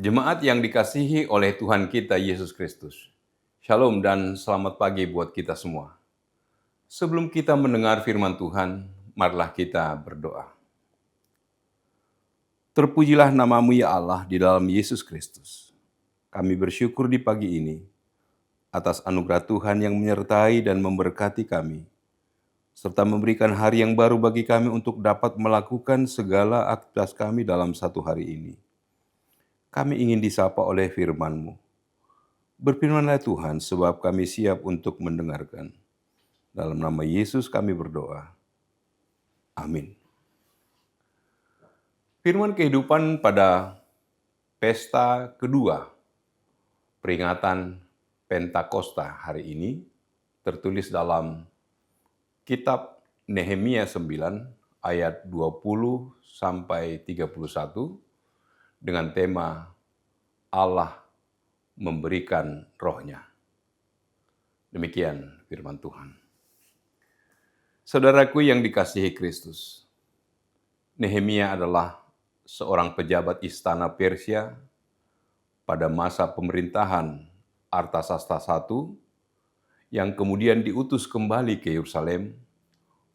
Jemaat yang dikasihi oleh Tuhan kita Yesus Kristus. Shalom dan selamat pagi buat kita semua. Sebelum kita mendengar firman Tuhan, marilah kita berdoa. Terpujilah namamu ya Allah di dalam Yesus Kristus. Kami bersyukur di pagi ini atas anugerah Tuhan yang menyertai dan memberkati kami, serta memberikan hari yang baru bagi kami untuk dapat melakukan segala aktivitas kami dalam satu hari ini. Kami ingin disapa oleh firman-Mu. Berfirmanlah Tuhan, sebab kami siap untuk mendengarkan. Dalam nama Yesus kami berdoa. Amin. Firman kehidupan pada pesta kedua peringatan Pentakosta hari ini tertulis dalam kitab Nehemia 9 ayat 20 sampai 31 dengan tema Allah memberikan rohnya. Demikian firman Tuhan. Saudaraku yang dikasihi Kristus, Nehemia adalah seorang pejabat istana Persia pada masa pemerintahan Artasasta I yang kemudian diutus kembali ke Yerusalem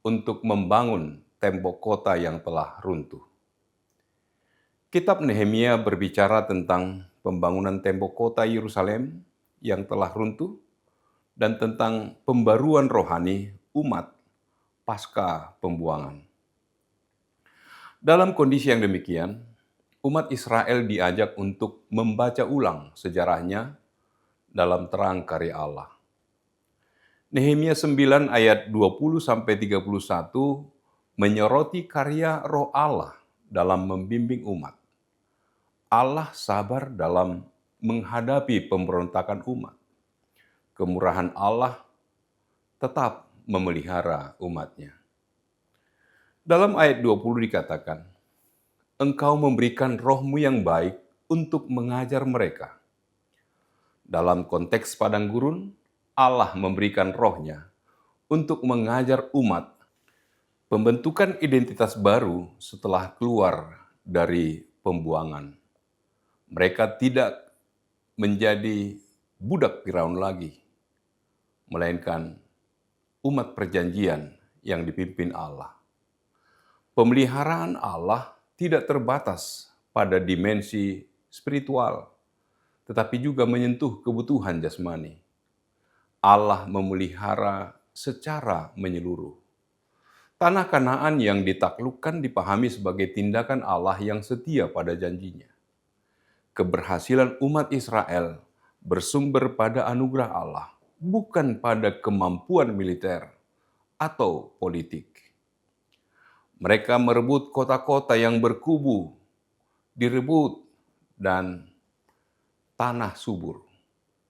untuk membangun tembok kota yang telah runtuh. Kitab Nehemia berbicara tentang pembangunan tembok kota Yerusalem yang telah runtuh dan tentang pembaruan rohani umat pasca pembuangan. Dalam kondisi yang demikian, umat Israel diajak untuk membaca ulang sejarahnya dalam terang karya Allah. Nehemia 9 ayat 20-31 menyoroti karya roh Allah dalam membimbing umat. Allah sabar dalam menghadapi pemberontakan umat. Kemurahan Allah tetap memelihara umatnya. Dalam ayat 20 dikatakan, Engkau memberikan rohmu yang baik untuk mengajar mereka. Dalam konteks padang gurun, Allah memberikan rohnya untuk mengajar umat pembentukan identitas baru setelah keluar dari pembuangan. Mereka tidak menjadi budak Firaun lagi, melainkan umat perjanjian yang dipimpin Allah. Pemeliharaan Allah tidak terbatas pada dimensi spiritual, tetapi juga menyentuh kebutuhan jasmani. Allah memelihara secara menyeluruh. Tanah Kanaan yang ditaklukkan dipahami sebagai tindakan Allah yang setia pada janjinya. Keberhasilan umat Israel bersumber pada anugerah Allah, bukan pada kemampuan militer atau politik. Mereka merebut kota-kota yang berkubu, direbut, dan tanah subur.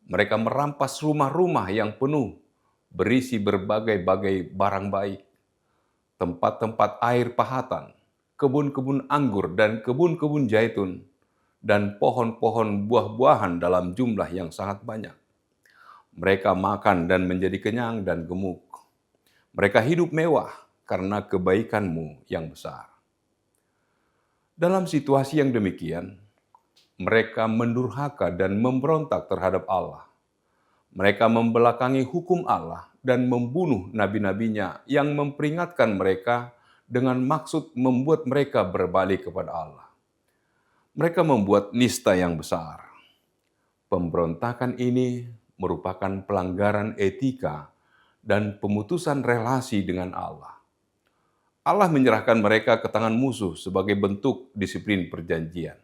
Mereka merampas rumah-rumah yang penuh, berisi berbagai-bagai barang baik, tempat-tempat air pahatan, kebun-kebun anggur dan kebun-kebun zaitun, dan pohon-pohon buah-buahan dalam jumlah yang sangat banyak. Mereka makan dan menjadi kenyang dan gemuk. Mereka hidup mewah karena kebaikan-Mu yang besar. Dalam situasi yang demikian, mereka mendurhaka dan memberontak terhadap Allah. Mereka membelakangi hukum Allah dan membunuh nabi-nabinya yang memperingatkan mereka dengan maksud membuat mereka berbalik kepada Allah. Mereka membuat nista yang besar. Pemberontakan ini merupakan pelanggaran etika dan pemutusan relasi dengan Allah. Allah menyerahkan mereka ke tangan musuh sebagai bentuk disiplin perjanjian.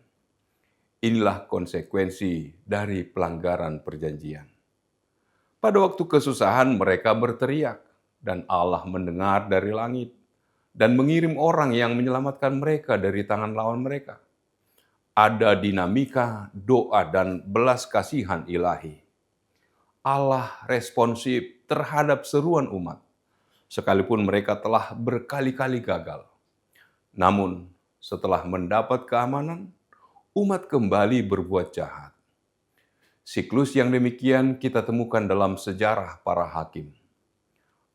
Inilah konsekuensi dari pelanggaran perjanjian. Pada waktu kesusahan mereka berteriak, dan Allah mendengar dari langit dan mengirim orang yang menyelamatkan mereka dari tangan lawan mereka. Ada dinamika, doa, dan belas kasihan ilahi. Allah responsif terhadap seruan umat, sekalipun mereka telah berkali-kali gagal. Namun, setelah mendapat keamanan, umat kembali berbuat jahat. Siklus yang demikian kita temukan dalam sejarah para hakim.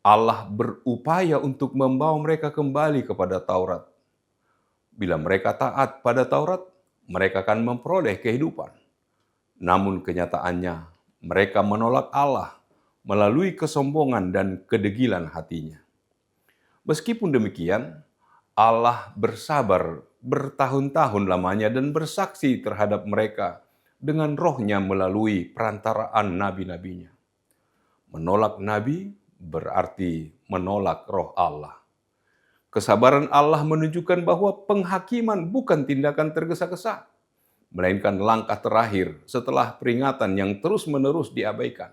Allah berupaya untuk membawa mereka kembali kepada Taurat. Bila mereka taat pada Taurat, mereka akan memperoleh kehidupan. Namun kenyataannya, mereka menolak Allah melalui kesombongan dan kedegilan hatinya. Meskipun demikian, Allah bersabar bertahun-tahun lamanya dan bersaksi terhadap mereka dengan rohnya melalui perantaraan nabi-nabinya. Menolak nabi berarti menolak roh Allah. Kesabaran Allah menunjukkan bahwa penghakiman bukan tindakan tergesa-gesa, melainkan langkah terakhir setelah peringatan yang terus-menerus diabaikan.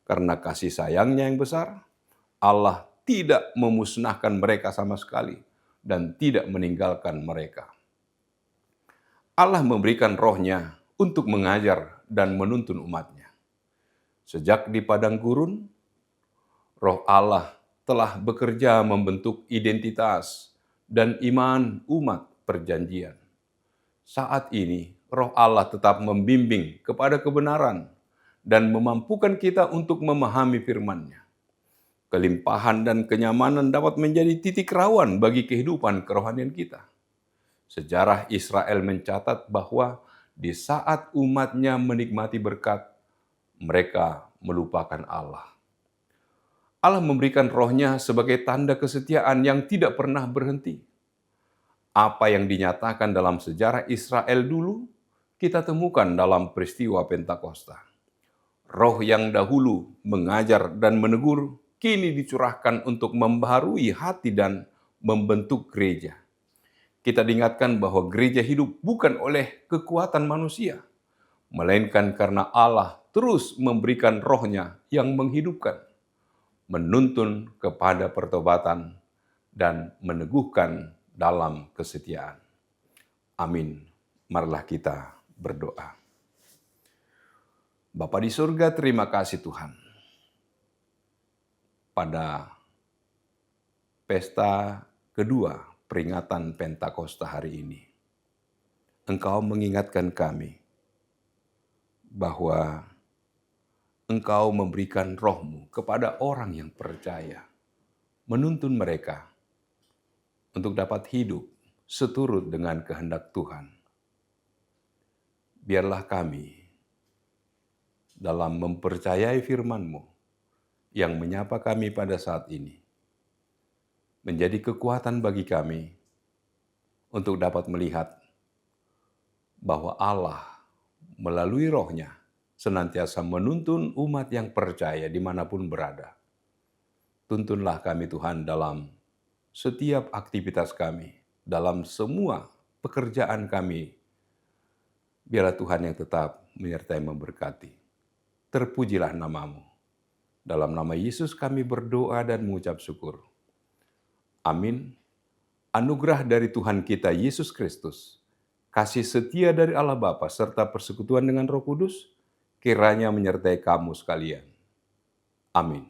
Karena kasih sayangnya yang besar, Allah tidak memusnahkan mereka sama sekali dan tidak meninggalkan mereka. Allah memberikan rohnya untuk mengajar dan menuntun umatnya. Sejak di padang gurun, roh Allah telah bekerja membentuk identitas dan iman umat perjanjian. Saat ini, roh Allah tetap membimbing kepada kebenaran dan memampukan kita untuk memahami firman-Nya. Kelimpahan dan kenyamanan dapat menjadi titik rawan bagi kehidupan kerohanian kita. Sejarah Israel mencatat bahwa di saat umatnya menikmati berkat, mereka melupakan Allah. Allah memberikan rohnya sebagai tanda kesetiaan yang tidak pernah berhenti. Apa yang dinyatakan dalam sejarah Israel dulu, kita temukan dalam peristiwa Pentakosta. Roh yang dahulu mengajar dan menegur, kini dicurahkan untuk membaharui hati dan membentuk gereja. Kita diingatkan bahwa gereja hidup bukan oleh kekuatan manusia, melainkan karena Allah terus memberikan rohnya yang menghidupkan, menuntun kepada pertobatan, dan meneguhkan dalam kesetiaan. Amin. Marilah kita berdoa. Bapa di surga, terima kasih Tuhan. Pada pesta kedua peringatan Pentakosta hari ini, Engkau mengingatkan kami bahwa Engkau memberikan roh-Mu kepada orang yang percaya, menuntun mereka untuk dapat hidup seturut dengan kehendak Tuhan. Biarlah kami dalam mempercayai firman-Mu yang menyapa kami pada saat ini, menjadi kekuatan bagi kami untuk dapat melihat bahwa Allah melalui rohnya senantiasa menuntun umat yang percaya dimanapun berada. Tuntunlah kami Tuhan dalam setiap aktivitas kami, dalam semua pekerjaan kami. Biarlah Tuhan yang tetap menyertai memberkati. Terpujilah nama-Mu. Dalam nama Yesus kami berdoa dan mengucap syukur. Amin. Anugerah dari Tuhan kita Yesus Kristus, kasih setia dari Allah Bapa serta persekutuan dengan Roh Kudus, kiranya menyertai kamu sekalian. Amin.